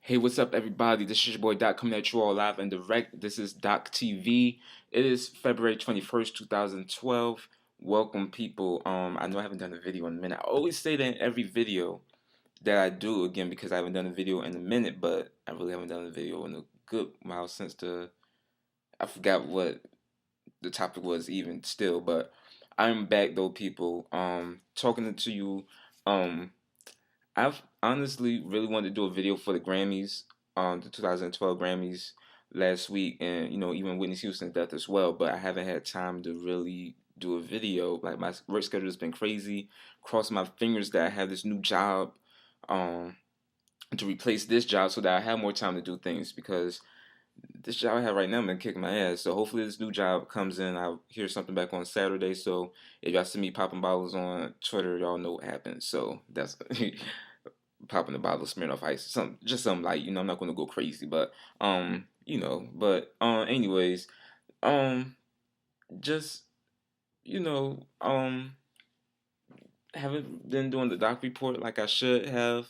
Hey, what's up, everybody? This is your boy Doc coming at you all live and direct. This is Doc TV. It is February 21st, 2012. Welcome, people. I know I haven't done a video in a minute. I always say that in every video that I do again because I haven't done a video in a minute, but I really haven't done a video in a good while since I forgot what the topic was even still, but I'm back though, people. Talking to you. Um, I've honestly really wanted to do a video for the Grammys, the 2012 Grammys last week, and even Whitney Houston's death as well. But I haven't had time to really do a video. Like my work schedule has been crazy. Cross my fingers that I have this new job, um, to replace this job so that I have more time to do things because this job I have right now been kicking my ass. So hopefully this new job comes in. I'll hear something back on Saturday. So if y'all see me popping bottles on Twitter, y'all know what happened. So that's popping a bottle of Smirnoff Ice, something like I'm not gonna go crazy, but anyways, um, just you know, haven't been doing the doc report like I should have,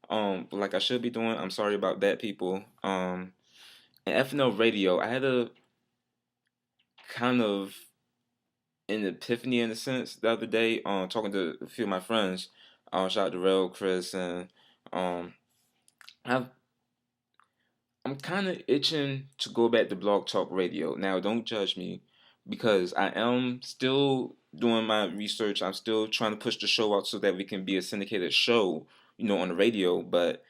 like I should be doing. I'm sorry about that, people. And FNL Radio, I had a kind of an epiphany in a sense the other day. Talking to a few of my friends. Shout out to Rel, Chris, and um, I've I'm kind of itching to go back to Blog Talk Radio. Now, don't judge me because I am still doing my research. I'm still trying to push the show out so that we can be a syndicated show, on the radio. But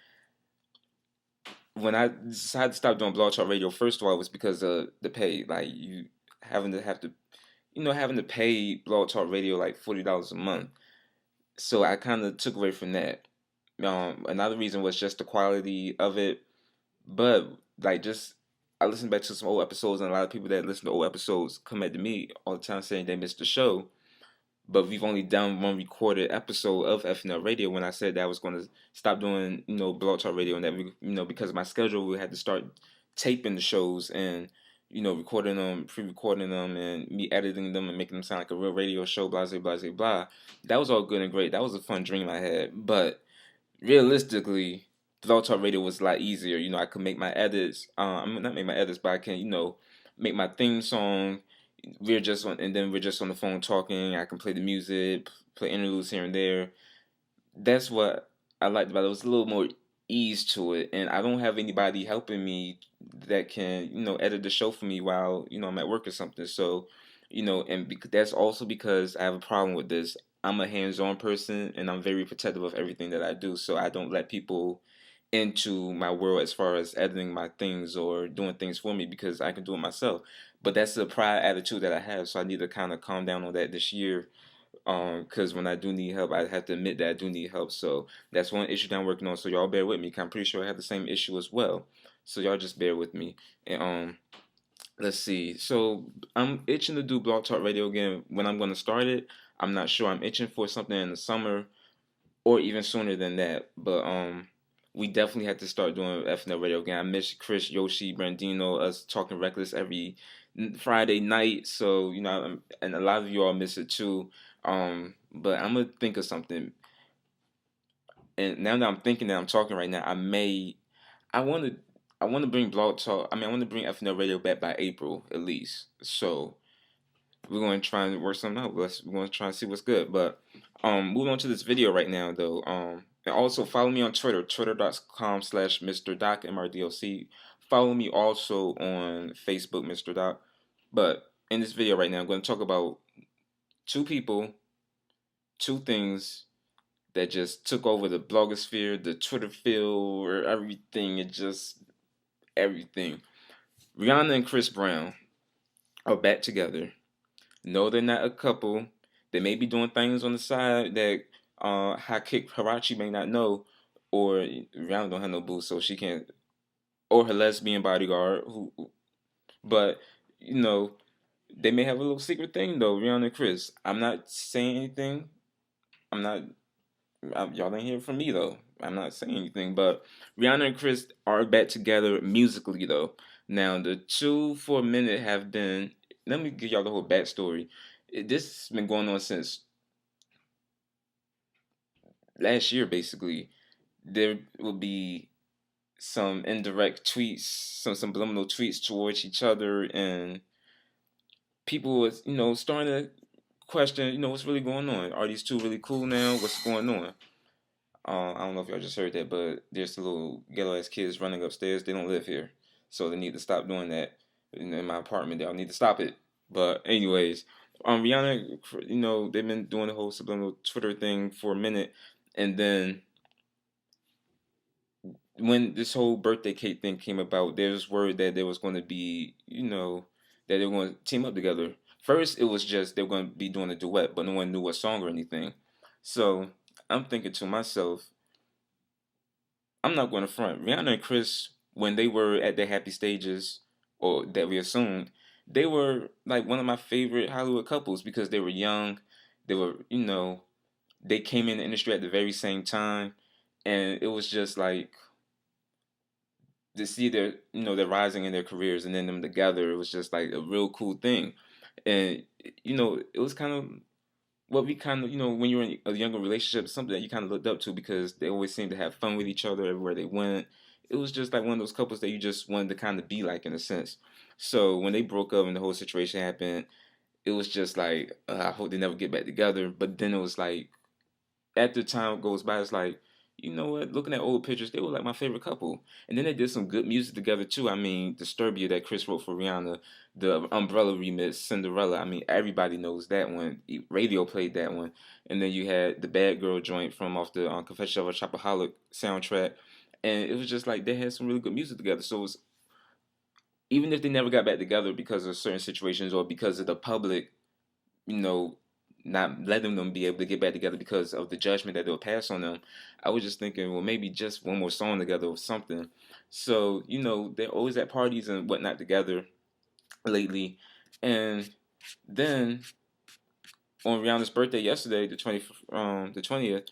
when I decided to stop doing Blog Talk Radio, first of all, it was because of the pay. Like you having to pay Blog Talk Radio like $40 a month. So I kind of took away from that. Another reason was just the quality of it. But like just I listened back to some old episodes and a lot of people that listen to old episodes come at me all the time saying they missed the show. But we've only done one recorded episode of FNL Radio when I said that I was gonna stop doing, Blog Talk Radio and that because of my schedule we had to start taping the shows and recording them, pre-recording them, and me editing them and making them sound like a real radio show, blah blah blah blah blah. That was all good and great. That was a fun dream I had. But realistically, Blog Talk Radio was a lot easier. I could make my edits. I mean, not make my edits, but I can, make my theme song. And then we're just on the phone talking. I can play the music, play interludes here and there. That's what I liked about it. It was a little more ease to it, and I don't have anybody helping me that can, edit the show for me while I'm at work or something. So, that's also because I have a problem with this. I'm a hands-on person, and I'm very protective of everything that I do. So I don't let people into my world as far as editing my things or doing things for me because I can do it myself. But that's the pride attitude that I have. So I need to kind of calm down on that this year. Because when I do need help, I have to admit that I do need help. So that's one issue that I'm working on. So y'all bear with me. 'Cause I'm pretty sure I have the same issue as well. So y'all just bear with me. And let's see. So I'm itching to do Blog Talk Radio again. When I'm going to start it, I'm not sure. I'm itching for something in the summer or even sooner than that. But we definitely had to start doing FNL Radio again. I miss Chris, Yoshi, Brandino, us talking reckless every Friday night. So and a lot of you all miss it too. But I'm gonna think of something. And now that I'm thinking that I'm talking right now, I want to, I want to bring Blog Talk. I mean, I want to bring FNL Radio back by April at least. So we're going to try and work something out. We're going to try and see what's good. But moving on to this video right now, though. And also follow me on Twitter, twitter.com/Mr. Doc, MRDOC. Follow me also on Facebook, Mr. Doc. But in this video right now, I'm going to talk about two people, two things that just took over the blogosphere, the Twitter field, or everything. It just everything. Rihanna and Chris Brown are back together. No, they're not a couple. They may be doing things on the side that High Kick Harachi may not know, or Rihanna don't have no boo, so she can't, or her lesbian bodyguard. But you know, they may have a little secret thing though. Rihanna and Chris. I'm not saying anything. I'm not. Y'all ain't hear from me though. I'm not saying anything. But Rihanna and Chris are back together musically though. Now the two for a minute have been. Let me give y'all the whole backstory. This has been going on since last year basically. There will be some indirect tweets, some subliminal tweets towards each other, and people was starting to question what's really going on. Are these two really cool now? What's going on? I don't know if y'all just heard that, but there's the little ghetto ass kids running upstairs. They don't live here, so they need to stop doing that. In my apartment, they'll need to stop it. But anyways, Rihanna, they've been doing the whole subliminal Twitter thing for a minute, and then when this whole birthday cake thing came about, there was word that there was going to be, that they were going to team up together. First, it was just they were going to be doing a duet, but no one knew what song or anything. So I'm thinking to myself, I'm not going to front. Rihanna and Chris, when they were at their happy stages, or that we assumed, they were like one of my favorite Hollywood couples because they were young. They were, they came in the industry at the very same time. And it was just like to see their, their rising in their careers and then them together. It was just like a real cool thing. And, it was kind of what we kind of, when you're in a younger relationship, something that you kind of looked up to because they always seemed to have fun with each other everywhere they went. It was just like one of those couples that you just wanted to kind of be like in a sense. So when they broke up and the whole situation happened, it was just like, I hope they never get back together. But then it was like, after time goes by, it's like, you know what? Looking at old pictures, they were like my favorite couple. And then they did some good music together too. I mean, Disturbia that Chris wrote for Rihanna, the Umbrella remix, Cinderella. I mean, everybody knows that one. Radio played that one. And then you had the Bad Girl joint from off the Confession of a Shopaholic soundtrack. And it was just like they had some really good music together. So it was, even if they never got back together because of certain situations or because of the public, you know, not letting them be able to get back together because of the judgment that they'll pass on them. I was just thinking, well, maybe just one more song together or something. So, they're always at parties and whatnot together lately. And then on Rihanna's birthday yesterday, the 20th,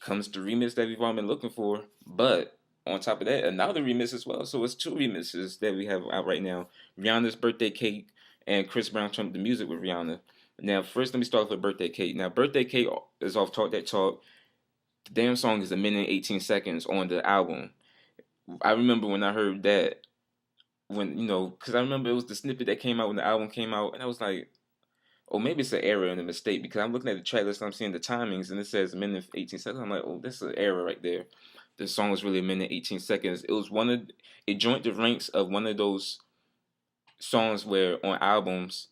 comes the remix that we've all been looking for. But on top of that, another remix as well. So it's two remixes that we have out right now. Rihanna's birthday cake and Chris Brown trumped the music with Rihanna. Now, first, let me start off with Birthday Cake. Now, Birthday Cake is off Talk That Talk. The damn song is a minute and 18 seconds on the album. I remember when I heard that, because I remember it was the snippet that came out when the album came out, and I was like, oh, maybe it's an error and a mistake, because I'm looking at the track list and I'm seeing the timings, and it says a minute and 18 seconds. I'm like, oh, that's an error right there. The song was really a minute and 18 seconds. It joined the ranks of one of those songs where on albums,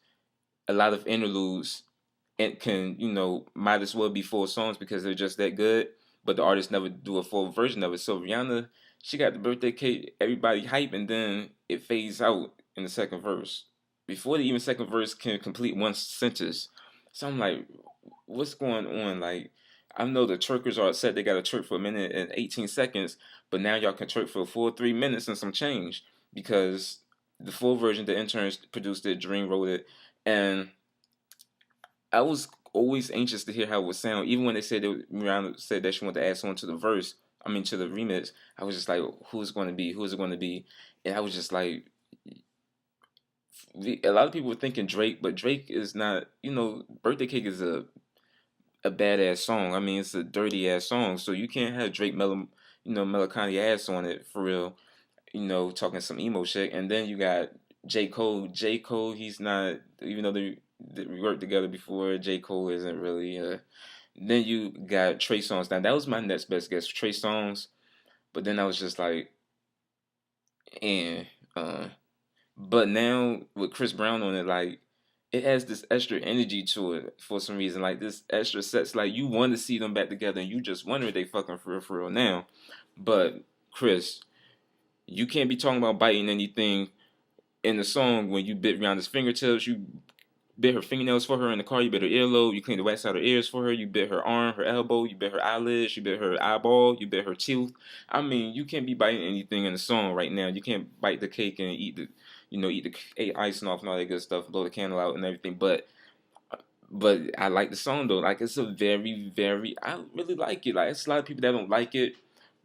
a lot of interludes and can, might as well be full songs because they're just that good, but the artists never do a full version of it. So Rihanna, she got the birthday cake, everybody hype, and then it fades out in the second verse. Before the even second verse can complete one sentence. So I'm like, what's going on? Like, I know the twerkers are upset they got to twerk for a minute and 18 seconds, but now y'all can twerk for a full 3 minutes and some change because the full version, the interns produced it, Dream wrote it, and I was always anxious to hear how it would sound. Even when they said Rihanna said that she wanted to add someone to the verse, I mean to the remix, I was just like, who's going to be? Who's it going to be? And I was just like, a lot of people were thinking Drake, but Drake is not. Birthday Cake is a badass song. I mean, it's a dirty ass song, so you can't have Drake Melancholy ass on it for real. Talking some emo shit, and then you got J. Cole. J. Cole, he's not, even though we worked together before, J. Cole isn't really. Then you got Trey Songz. Now, that was my next best guess, Trey Songz. But then I was just like, and. But now, with Chris Brown on it, like, it has this extra energy to it for some reason. Like, this extra sets, like, you want to see them back together, and you just wonder if they fucking for real now. But, Chris, you can't be talking about biting anything in the song when you bit Rihanna's fingertips, you bit her fingernails for her in the car, you bit her earlobe, you cleaned the wax out of her ears for her, you bit her arm, her elbow, you bit her eyelids, you bit her eyeball, you bit her tooth. I mean, you can't be biting anything in the song right now. You can't bite the cake and eat the icing off and all that good stuff, blow the candle out and everything. But I like the song though. Like, it's a very, very, I really like it. Like, it's a lot of people that don't like it,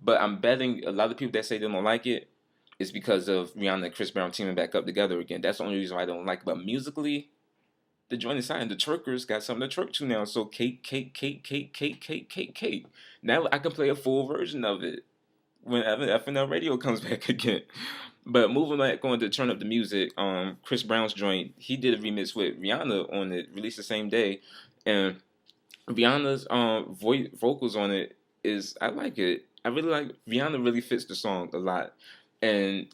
but I'm betting a lot of people that say they don't like it is because of Rihanna and Chris Brown teaming back up together again. That's the only reason why I don't like it. But musically, the joint is signed. The twerkers got something to twerk to now. So cake, cake, cake, cake, cake, cake, cake, cake. Now I can play a full version of it. when FNL Radio comes back again. But moving back on to turn up the music, Chris Brown's joint, he did a remix with Rihanna on it, released the same day, and Rihanna's vocals on it is I like it. I really like Rihanna really fits the song a lot, and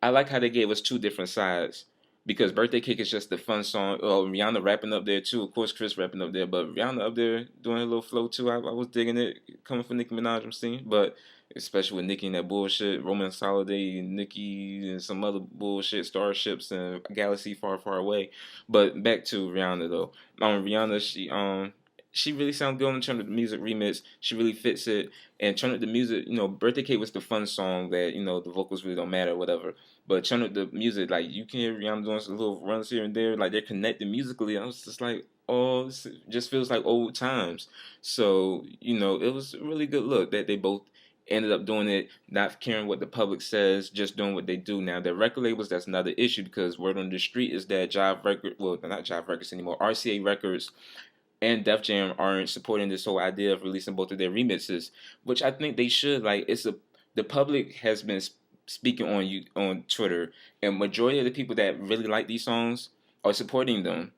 I like how they gave us two different sides because Birthday Cake is just the fun song. Oh, Rihanna rapping up there too. Of course, Chris rapping up there, but Rihanna up there doing a little flow too. I was digging it coming from Nicki Minaj. I'm seeing, but especially with Nicki and that bullshit, Romance Holiday, Nicki and some other bullshit, Starships and Galaxy Far Far Away. But back to Rihanna though. Rihanna, she really sounds good in terms of the music remix. She really fits it. And turn up the music, Birthday Cake was the fun song that, the vocals really don't matter or whatever. But turn up the music, like you can hear Rihanna doing some little runs here and there, like they're connected musically. I was just like, oh, this just feels like old times. So, it was a really good look that they both ended up doing it, not caring what the public says, just doing what they do. Now, the record labels, that's another issue because word on the street is that Jive Records, well, not Jive Records anymore, RCA Records and Def Jam aren't supporting this whole idea of releasing both of their remixes, which I think they should. Like, the public has been speaking on Twitter, and majority of the people that really like these songs are supporting them.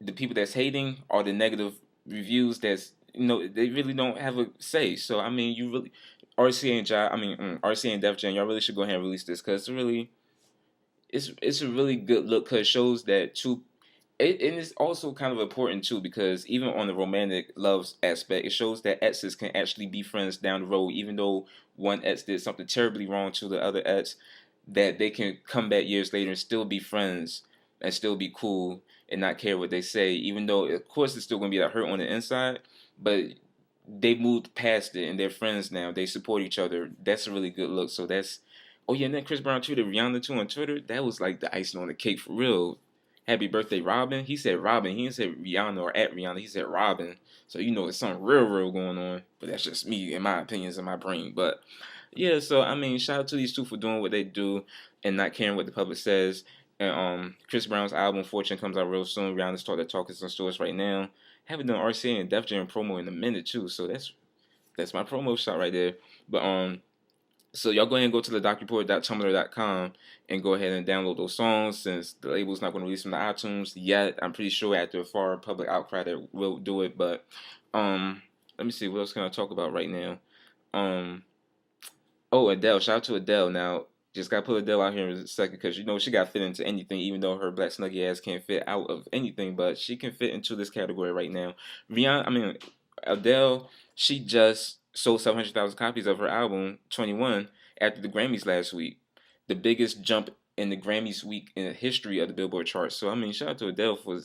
The people that's hating are the negative reviews. They really don't have a say. So I mean, you really RCA and Def Jam, y'all really should go ahead and release this because it's a really good look because it shows that and it's also kind of important too because even on the romantic love aspect, it shows that exes can actually be friends down the road, even though one ex did something terribly wrong to the other ex, that they can come back years later and still be friends and still be cool and not care what they say, even though of course it's still gonna be that hurt on the inside, but they moved past it and they're friends now. They support each other. That's a really good look. So that's oh yeah, and then Chris Brown tweeted Rihanna too on Twitter. That was like the icing on the cake for real. Happy birthday, Robin. He said Robin. He didn't say Rihanna or at Rihanna. He said Robin. So it's something real going on. But that's just me and my opinions in my brain. But yeah, so I mean, shout out to these two for doing what they do and not caring what the public says. And Chris Brown's album Fortune comes out real soon. Rihanna started talking some stores right now. Haven't done RCA and Def Jam promo in a minute too. So that's my promo shot right there. But so y'all go ahead and go to the docreport.tumblr.com and go ahead and download those songs since the label's not going to release them to iTunes yet. I'm pretty sure after a far public outcry that will do it. But let me see, what else can I talk about right now? Adele. Shout out to Adele. Now, just got to put Adele out here in a second because, she got to fit into anything, even though her black snuggy ass can't fit out of anything. But she can fit into this category right now. Adele, she just sold 700,000 copies of her album 21 after the Grammys last week, the biggest jump in the Grammys week in the history of the Billboard charts. So I mean, shout out to Adele for.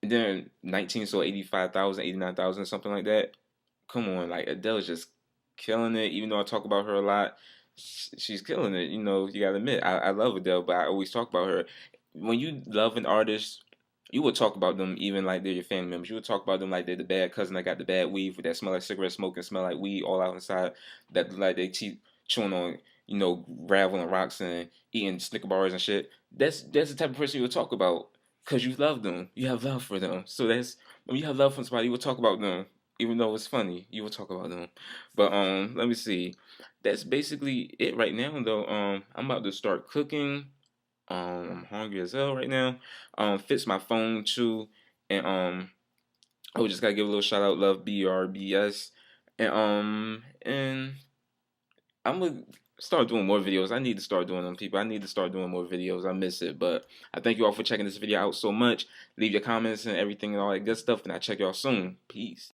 And then 19 sold 85,000, 89,000, something like that. Come on, like Adele's just killing it. Even though I talk about her a lot, she's killing it. You gotta admit, I love Adele, but I always talk about her. When you love an artist, you would talk about them even like they're your family members. You would talk about them like they're the bad cousin that got the bad weed that smell like cigarette smoke and smell like weed all out inside. That like they keep chewing on, gravel and rocks and eating Snicker bars and shit. That's the type of person you would talk about because you love them. You have love for them. So that's when you have love for somebody, you would talk about them. Even though it's funny, you will talk about them. But let me see. That's basically it right now though. I'm about to start cooking. I'm hungry as hell right now. Fits my phone too, and I just gotta give a little shout out, love BRBS, and I'm gonna start doing more videos. I need to start doing them, people. I need to start doing more videos. I miss it, but I thank you all for checking this video out so much. Leave your comments and everything and all that good stuff, and I'll check y'all soon. Peace.